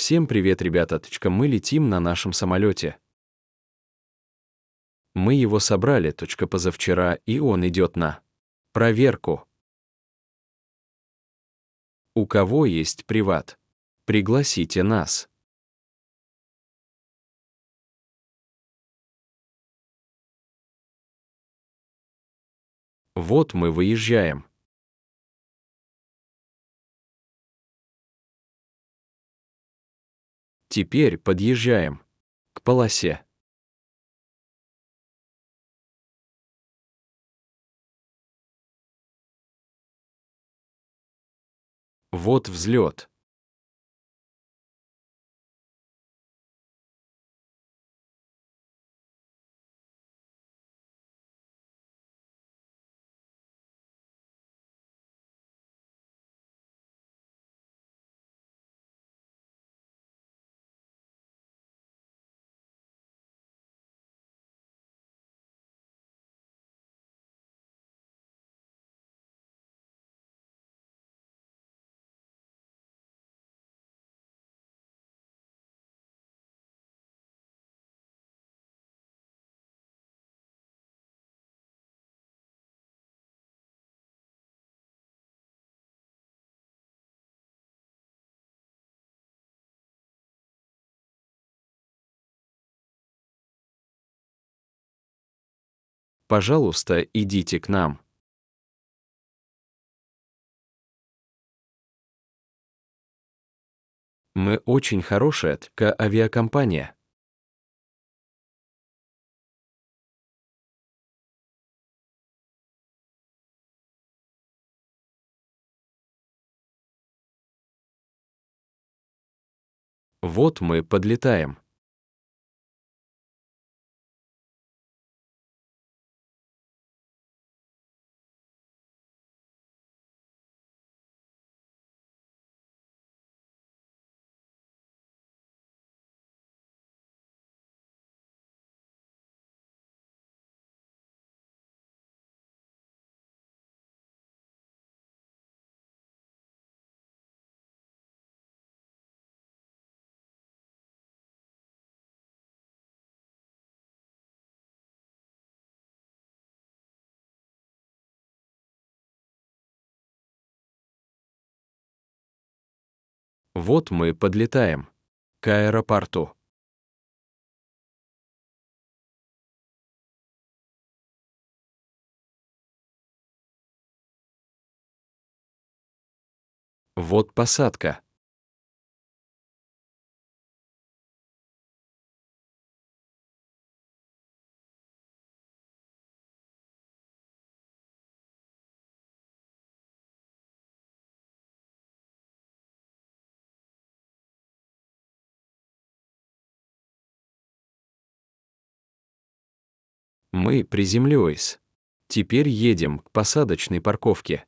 Всем привет, ребята. Мы летим на нашем самолете. Мы его собрали позавчера, и он идет на проверку. У кого есть приват? Пригласите нас. Вот мы выезжаем. Теперь подъезжаем к полосе. Вот взлет. Пожалуйста, идите к нам. Мы очень хорошая авиакомпания. Вот мы подлетаем. Вот мы подлетаем к аэропорту. Вот посадка. Мы приземлились. Теперь едем к посадочной парковке.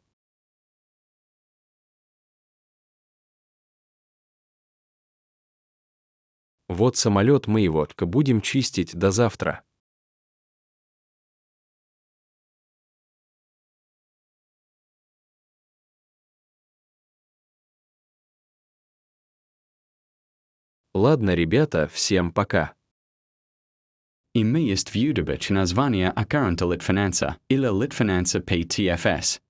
Вот самолет, мы его будем чистить до завтра. Ладно, ребята, всем пока. I mi jest view debit naзвание аккаунта Litfinansa, ila Litfinansa pay TFS.